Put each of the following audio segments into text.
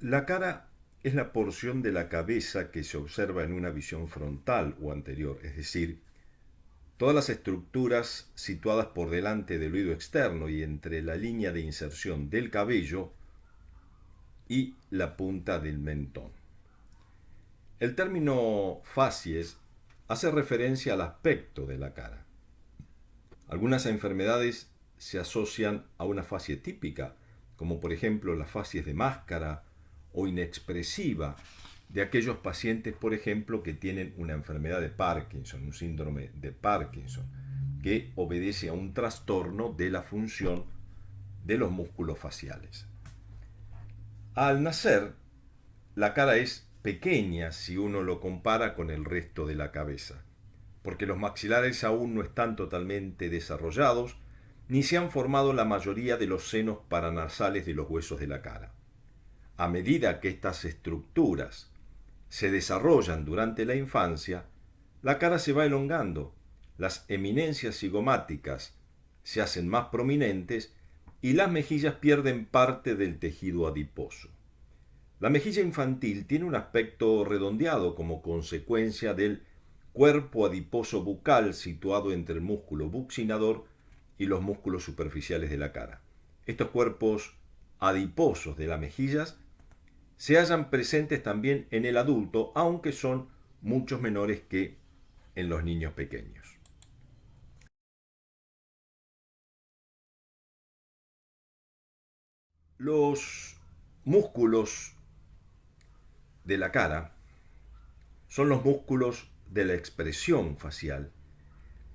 La cara es la porción de la cabeza que se observa en una visión frontal o anterior, es decir, todas las estructuras situadas por delante del oído externo y entre la línea de inserción del cabello y la punta del mentón. El término facies hace referencia al aspecto de la cara. Algunas enfermedades se asocian a una facie típica, como por ejemplo las facies de máscara o inexpresiva de aquellos pacientes, por ejemplo, que tienen una enfermedad de Parkinson, un síndrome de Parkinson, que obedece a un trastorno de la función de los músculos faciales. Al nacer, la cara es pequeña si uno lo compara con el resto de la cabeza, porque los maxilares aún no están totalmente desarrollados, ni se han formado la mayoría de los senos paranasales de los huesos de la cara. A medida que estas estructuras se desarrollan durante la infancia, la cara se va elongando, las eminencias cigomáticas se hacen más prominentes y las mejillas pierden parte del tejido adiposo. La mejilla infantil tiene un aspecto redondeado como consecuencia del cuerpo adiposo bucal situado entre el músculo buccinador y los músculos superficiales de la cara. Estos cuerpos adiposos de las mejillas se hallan presentes también en el adulto, aunque son muchos menores que en los niños pequeños. Los músculos de la cara son los músculos de la expresión facial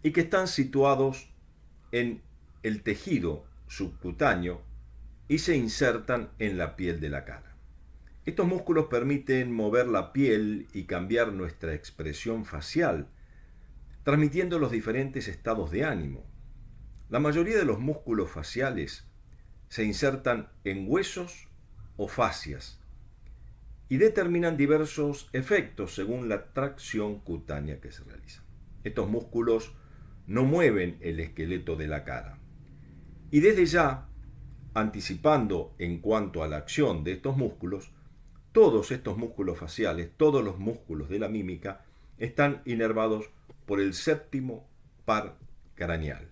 y que están situados en el tejido subcutáneo y se insertan en la piel de la cara. Estos músculos permiten mover la piel y cambiar nuestra expresión facial, transmitiendo los diferentes estados de ánimo. La mayoría de los músculos faciales se insertan en huesos o fascias y determinan diversos efectos según la tracción cutánea que se realiza. Estos músculos no mueven el esqueleto de la cara. Y desde ya, anticipando en cuanto a la acción de estos músculos, todos estos músculos faciales, todos los músculos de la mímica, están inervados por el séptimo par craneal.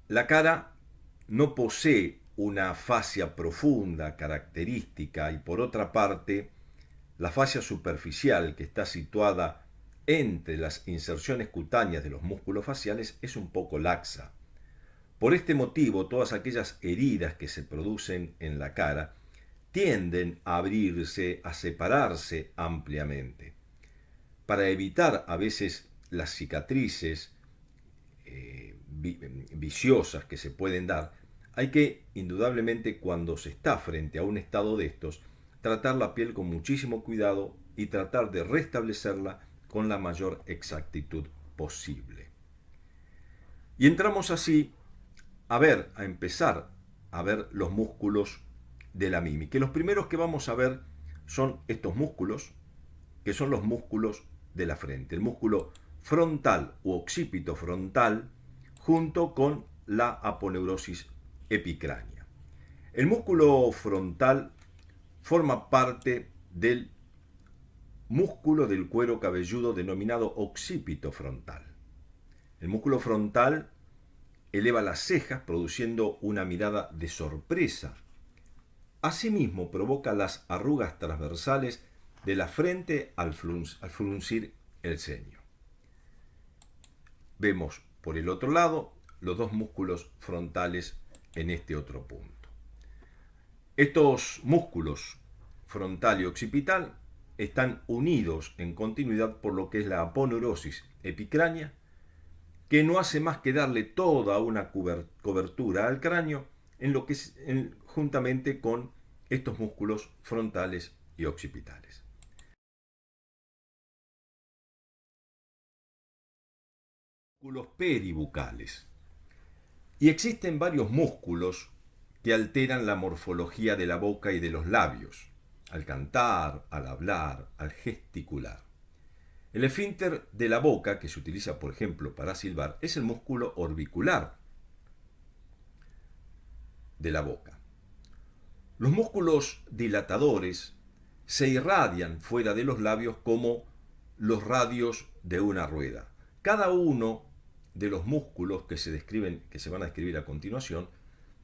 La cara no posee una fascia profunda característica y por otra parte, la fascia superficial que está situada entre las inserciones cutáneas de los músculos faciales es un poco laxa. Por este motivo, todas aquellas heridas que se producen en la cara tienden a abrirse, a separarse ampliamente. Para evitar a veces las cicatrices viciosas que se pueden dar, hay que, indudablemente, cuando se está frente a un estado de estos, tratar la piel con muchísimo cuidado y tratar de restablecerla con la mayor exactitud posible. Y entramos así a empezar a ver los músculos de la mímica. Y los primeros que vamos a ver son estos músculos, que son los músculos de la frente. El músculo frontal u occipito frontal junto con la aponeurosis epicránea. El músculo frontal forma parte del músculo del cuero cabelludo denominado occipito frontal. El músculo frontal eleva las cejas produciendo una mirada de sorpresa. Asimismo provoca las arrugas transversales de la frente al fruncir el ceño. Vemos por el otro lado los dos músculos frontales en este otro punto. Estos músculos frontal y occipital están unidos en continuidad por lo que es la aponeurosis epicránea, que no hace más que darle toda una cobertura al cráneo en lo que juntamente con estos músculos frontales y occipitales. Músculos peribucales. Y existen varios músculos que alteran la morfología de la boca y de los labios, al cantar, al hablar, al gesticular. El esfínter de la boca, que se utiliza por ejemplo para silbar, es el músculo orbicular de la boca. Los músculos dilatadores se irradian fuera de los labios como los radios de una rueda. Cada uno de los músculos que se van a describir a continuación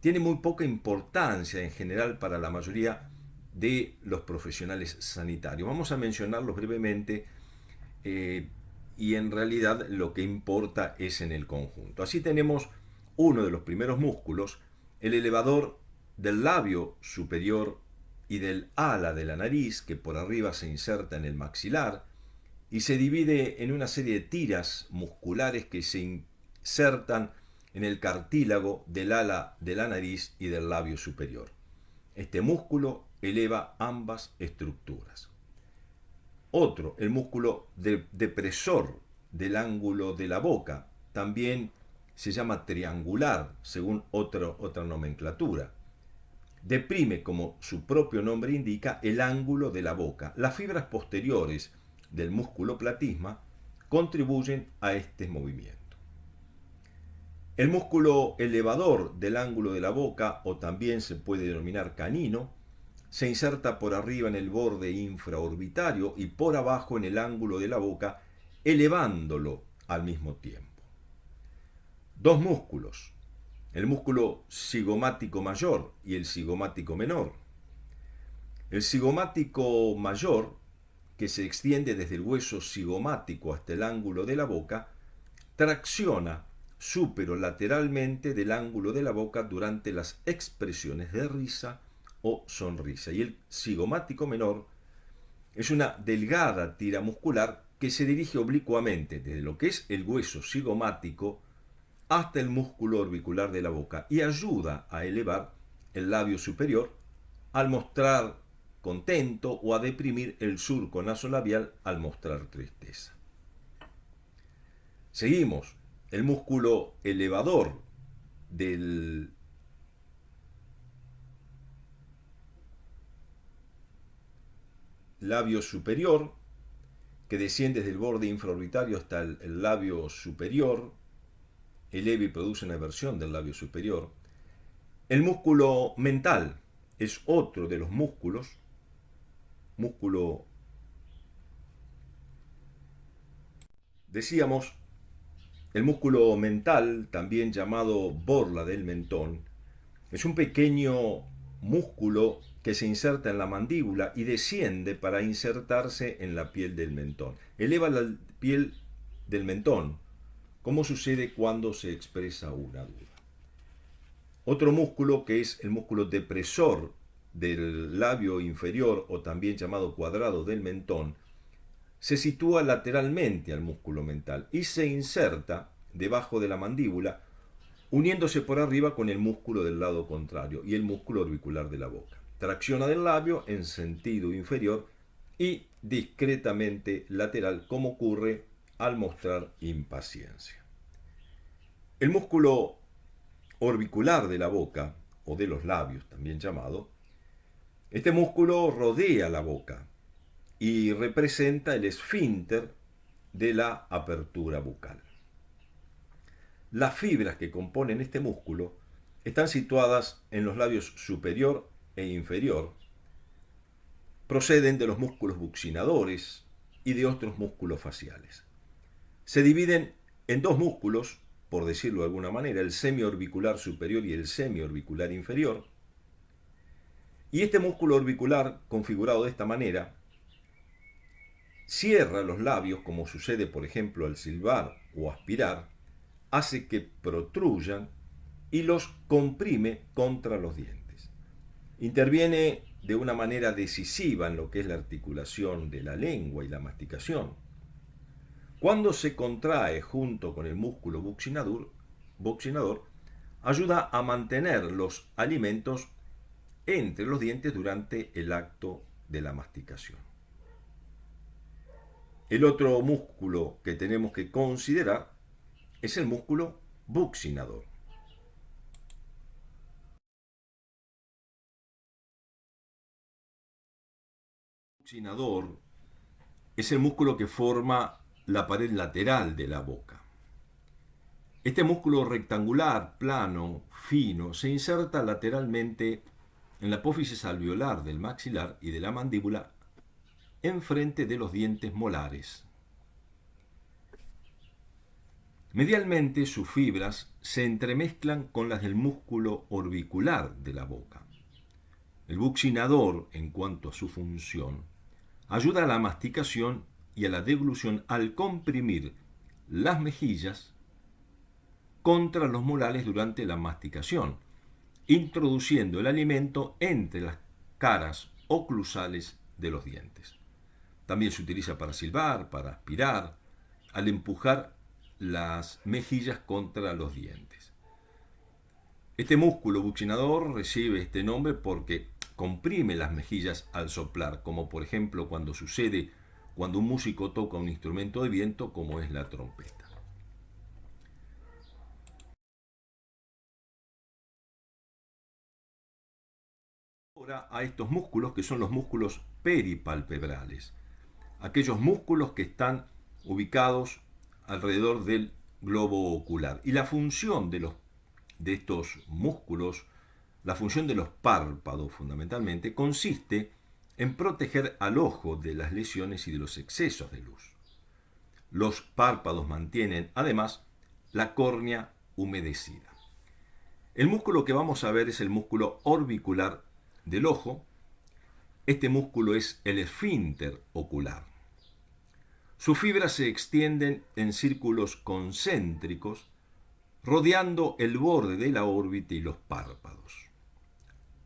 tiene muy poca importancia en general para la mayoría de los profesionales sanitarios. Vamos a mencionarlos brevemente y en realidad lo que importa es en el conjunto. Así tenemos uno de los primeros músculos, el elevador del labio superior y del ala de la nariz, que por arriba se inserta en el maxilar y se divide en una serie de tiras musculares que se insertan en el cartílago del ala de la nariz y del labio superior. Este músculo eleva ambas estructuras. Otro, el músculo depresor del ángulo de la boca, también se llama triangular, según otra nomenclatura. Deprime, como su propio nombre indica, el ángulo de la boca. Las fibras posteriores del músculo platisma contribuyen a este movimiento. El músculo elevador del ángulo de la boca, o también se puede denominar canino, se inserta por arriba en el borde infraorbitario y por abajo en el ángulo de la boca, elevándolo al mismo tiempo. Dos músculos, el músculo cigomático mayor y el cigomático menor. El cigomático mayor, que se extiende desde el hueso cigomático hasta el ángulo de la boca, tracciona superolateralmente del ángulo de la boca durante las expresiones de risa o sonrisa. Y el cigomático menor es una delgada tira muscular que se dirige oblicuamente desde lo que es el hueso cigomático hasta el músculo orbicular de la boca y ayuda a elevar el labio superior al mostrar contento o a deprimir el surco nasolabial al mostrar tristeza. Seguimos. El músculo elevador del labio superior, que desciende desde el borde infraorbitario hasta el labio superior, eleva y produce una eversión del labio superior. El músculo mental es otro de los músculo decíamos, el músculo mental, también llamado borla del mentón, es un pequeño músculo que se inserta en la mandíbula y desciende para insertarse en la piel del mentón. Eleva la piel del mentón, como sucede cuando se expresa una duda. Otro músculo, que es el músculo depresor del labio inferior o también llamado cuadrado del mentón, se sitúa lateralmente al músculo mental y se inserta debajo de la mandíbula, uniéndose por arriba con el músculo del lado contrario y el músculo orbicular de la boca. Tracciona del labio en sentido inferior y discretamente lateral, como ocurre al mostrar impaciencia. El músculo orbicular de la boca, o de los labios también llamado, este músculo rodea la boca y representa el esfínter de la apertura bucal. Las fibras que componen este músculo están situadas en los labios superior e inferior, proceden de los músculos buccinadores y de otros músculos faciales. Se dividen en dos músculos, por decirlo de alguna manera, el semiorbicular superior y el semiorbicular inferior. Y este músculo orbicular, configurado de esta manera, cierra los labios, como sucede por ejemplo al silbar o aspirar, hace que protruyan y los comprime contra los dientes. Interviene de una manera decisiva en lo que es la articulación de la lengua y la masticación. Cuando se contrae junto con el músculo buccinador, ayuda a mantener los alimentos entre los dientes durante el acto de la masticación. El otro músculo que tenemos que considerar es el músculo buccinador. El buccinador es el músculo que forma la pared lateral de la boca. Este músculo rectangular, plano, fino, se inserta lateralmente en la apófisis alveolar del maxilar y de la mandíbula, enfrente de los dientes molares. Medialmente, sus fibras se entremezclan con las del músculo orbicular de la boca. El buccinador, en cuanto a su función, ayuda a la masticación y a la deglución al comprimir las mejillas contra los molares durante la masticación, introduciendo el alimento entre las caras oclusales de los dientes. También se utiliza para silbar, para aspirar, al empujar las mejillas contra los dientes. Este músculo buccinador recibe este nombre porque comprime las mejillas al soplar, como por ejemplo cuando sucede cuando un músico toca un instrumento de viento como es la trompeta. Ahora a estos músculos que son los músculos peripalpebrales, aquellos músculos que están ubicados alrededor del globo ocular. Y la función de estos músculos, la función de los párpados fundamentalmente, consiste en proteger al ojo de las lesiones y de los excesos de luz. Los párpados mantienen además la córnea humedecida. El músculo que vamos a ver es el músculo orbicular del ojo. Este músculo es el esfínter ocular. Sus fibras se extienden en círculos concéntricos, rodeando el borde de la órbita y los párpados.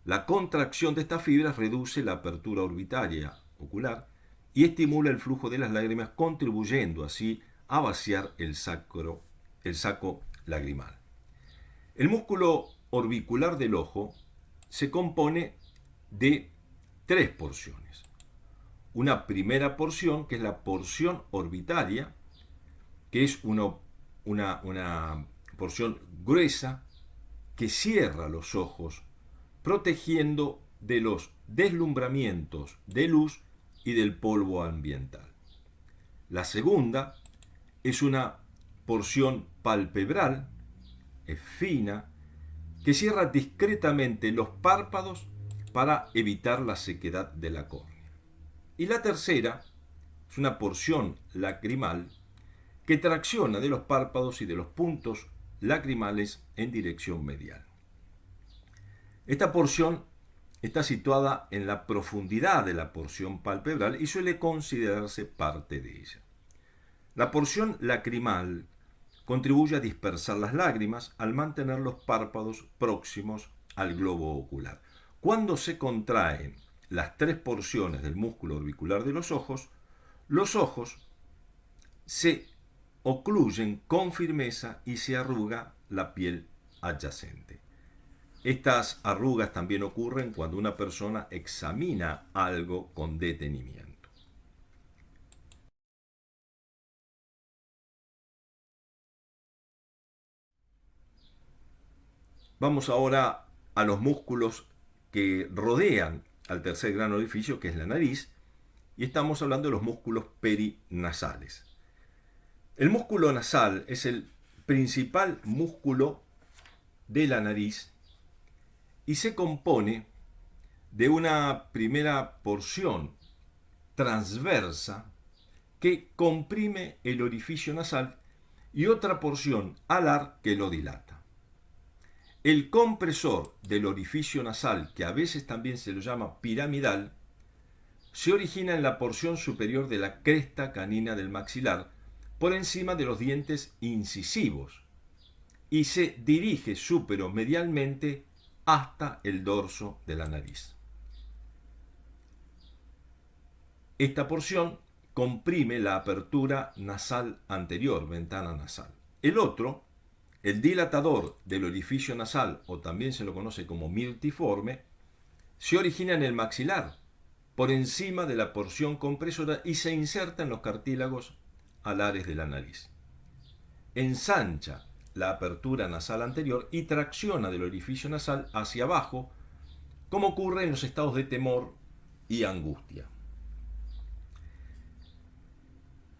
La contracción de estas fibras reduce la apertura orbitaria ocular y estimula el flujo de las lágrimas, contribuyendo así a vaciar el saco lagrimal. El músculo orbicular del ojo se compone de 3 porciones. Una primera porción, que es la porción orbitaria, que es una porción gruesa que cierra los ojos, protegiendo de los deslumbramientos de luz y del polvo ambiental. La segunda es una porción palpebral, es fina, que cierra discretamente los párpados para evitar la sequedad de la córnea. Y la tercera es una porción lacrimal que tracciona de los párpados y de los puntos lacrimales en dirección medial. Esta porción está situada en la profundidad de la porción palpebral y suele considerarse parte de ella. La porción lacrimal contribuye a dispersar las lágrimas al mantener los párpados próximos al globo ocular. Cuando se contraen las 3 porciones del músculo orbicular de los ojos se ocluyen con firmeza y se arruga la piel adyacente. Estas arrugas también ocurren cuando una persona examina algo con detenimiento. Vamos ahora a los músculos que rodean al tercer gran orificio, que es la nariz, y estamos hablando de los músculos perinasales. El músculo nasal es el principal músculo de la nariz y se compone de una primera porción transversa que comprime el orificio nasal y otra porción alar que lo dilata. El compresor del orificio nasal, que a veces también se lo llama piramidal, se origina en la porción superior de la cresta canina del maxilar, por encima de los dientes incisivos, y se dirige superomedialmente hasta el dorso de la nariz. Esta porción comprime la apertura nasal anterior, ventana nasal. El otro, el dilatador del orificio nasal, o también se lo conoce como mirtiforme, se origina en el maxilar, por encima de la porción compresora y se inserta en los cartílagos alares de la nariz. Ensancha la apertura nasal anterior y tracciona del orificio nasal hacia abajo, como ocurre en los estados de temor y angustia.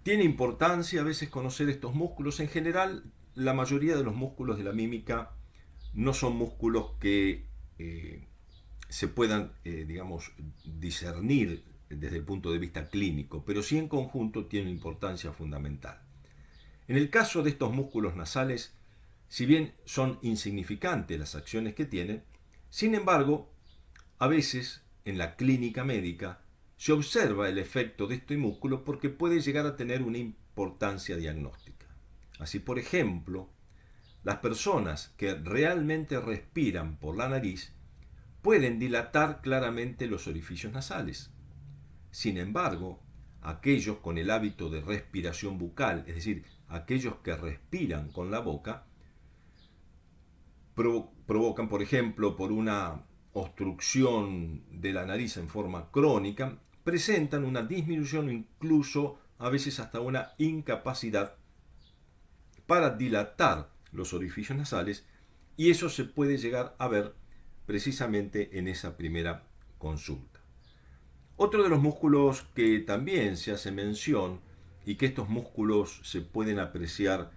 Tiene importancia a veces conocer estos músculos. En general, la mayoría de los músculos de la mímica no son músculos que se puedan, digamos, discernir desde el punto de vista clínico, pero sí en conjunto tienen importancia fundamental. En el caso de estos músculos nasales, si bien son insignificantes las acciones que tienen, sin embargo, a veces en la clínica médica se observa el efecto de este músculo porque puede llegar a tener una importancia diagnóstica. Así, por ejemplo, las personas que realmente respiran por la nariz pueden dilatar claramente los orificios nasales. Sin embargo, aquellos con el hábito de respiración bucal, es decir, aquellos que respiran con la boca, provocan, por ejemplo, por una obstrucción de la nariz en forma crónica, presentan una disminución o incluso a veces hasta una incapacidad para dilatar los orificios nasales, y eso se puede llegar a ver precisamente en esa primera consulta. Otro de los músculos que también se hace mención y que estos músculos se pueden apreciar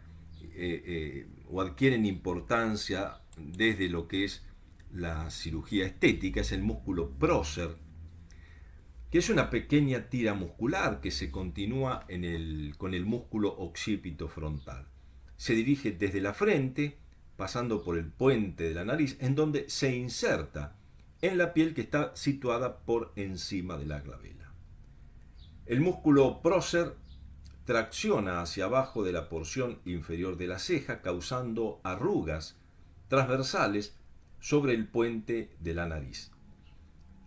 o adquieren importancia desde lo que es la cirugía estética es el músculo prócer, que es una pequeña tira muscular que se continúa con el músculo occipito frontal. Se dirige desde la frente, pasando por el puente de la nariz, en donde se inserta en la piel que está situada por encima de la glabela. El músculo prócer tracciona hacia abajo de la porción inferior de la ceja, causando arrugas transversales sobre el puente de la nariz.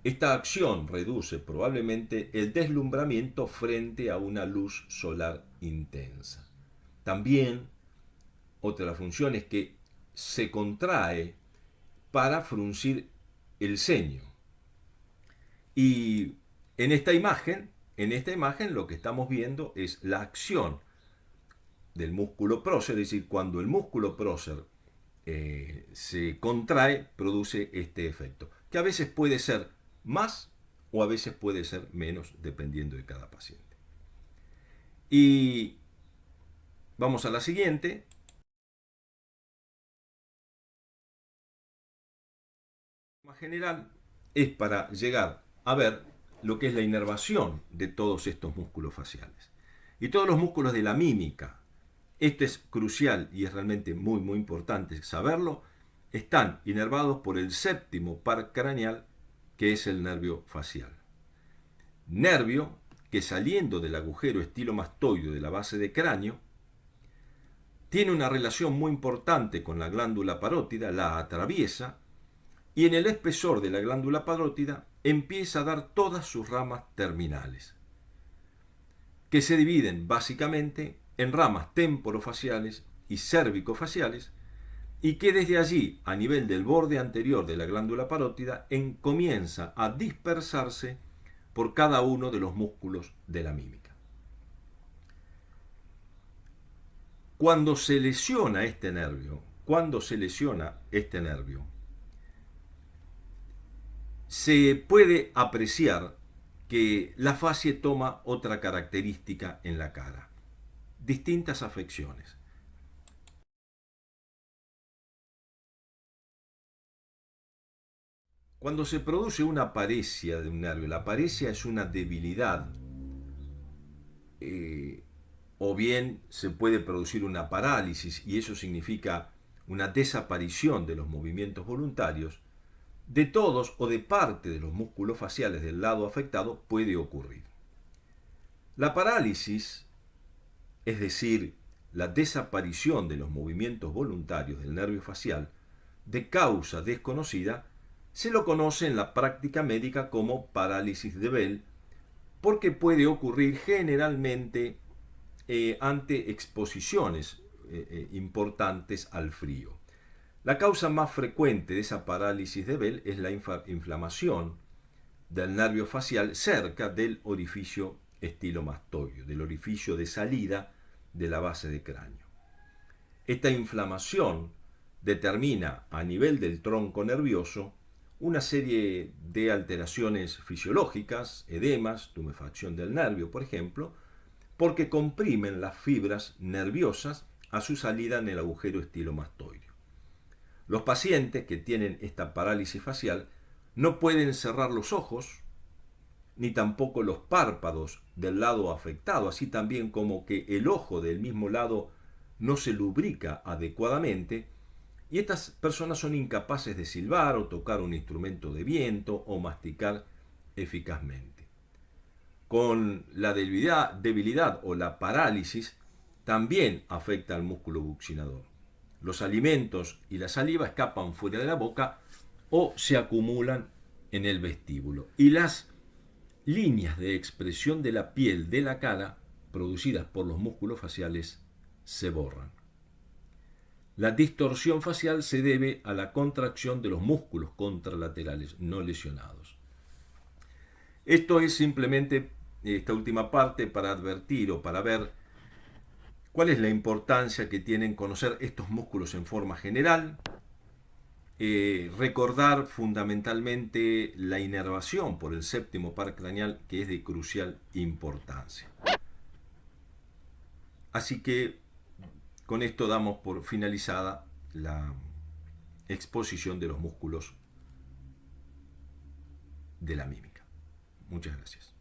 Esta acción reduce probablemente el deslumbramiento frente a una luz solar intensa. También, otra de las funciones es que se contrae para fruncir el ceño. Y en esta imagen lo que estamos viendo es la acción del músculo prócer, es decir, cuando el músculo prócer se contrae, produce este efecto, que a veces puede ser más o a veces puede ser menos, dependiendo de cada paciente. Y vamos a la siguiente. Más general es para llegar a ver lo que es la inervación de todos estos músculos faciales. Y todos los músculos de la mímica, esto es crucial y es realmente muy muy importante saberlo, están inervados por el séptimo par craneal, que es el nervio facial. Nervio que, saliendo del agujero estilomastoideo de la base de cráneo, tiene una relación muy importante con la glándula parótida, la atraviesa, y en el espesor de la glándula parótida empieza a dar todas sus ramas terminales, que se dividen básicamente en ramas temporofaciales y cervicofaciales, y que desde allí, a nivel del borde anterior de la glándula parótida, comienza a dispersarse por cada uno de los músculos de la mímica. Cuando se lesiona este nervio, se puede apreciar que la facie toma otra característica en la cara, distintas afecciones. Cuando se produce una paresia de un nervio, la paresia es una debilidad, o bien se puede producir una parálisis, y eso significa una desaparición de los movimientos voluntarios, de todos o de parte de los músculos faciales del lado afectado puede ocurrir. La parálisis, es decir, la desaparición de los movimientos voluntarios del nervio facial, de causa desconocida, se lo conoce en la práctica médica como parálisis de Bell, porque puede ocurrir generalmente ante exposiciones importantes al frío. La causa más frecuente de esa parálisis de Bell es la inflamación del nervio facial cerca del orificio estilomastoideo, del orificio de salida de la base de cráneo. Esta inflamación determina a nivel del tronco nervioso una serie de alteraciones fisiológicas, edemas, tumefacción del nervio, por ejemplo, porque comprimen las fibras nerviosas a su salida en el agujero estilomastoideo. Los pacientes que tienen esta parálisis facial no pueden cerrar los ojos, ni tampoco los párpados del lado afectado, así también como que el ojo del mismo lado no se lubrica adecuadamente, y estas personas son incapaces de silbar o tocar un instrumento de viento o masticar eficazmente. Con la debilidad o la parálisis también afecta al músculo buccinador. Los alimentos y la saliva escapan fuera de la boca o se acumulan en el vestíbulo. Y las líneas de expresión de la piel de la cara producidas por los músculos faciales se borran. La distorsión facial se debe a la contracción de los músculos contralaterales no lesionados. Esto es simplemente esta última parte para advertir o para ver cuál es la importancia que tienen conocer estos músculos en forma general, recordar fundamentalmente la inervación por el séptimo par craneal, que es de crucial importancia. Así que con esto damos por finalizada la exposición de los músculos de la mímica. Muchas gracias.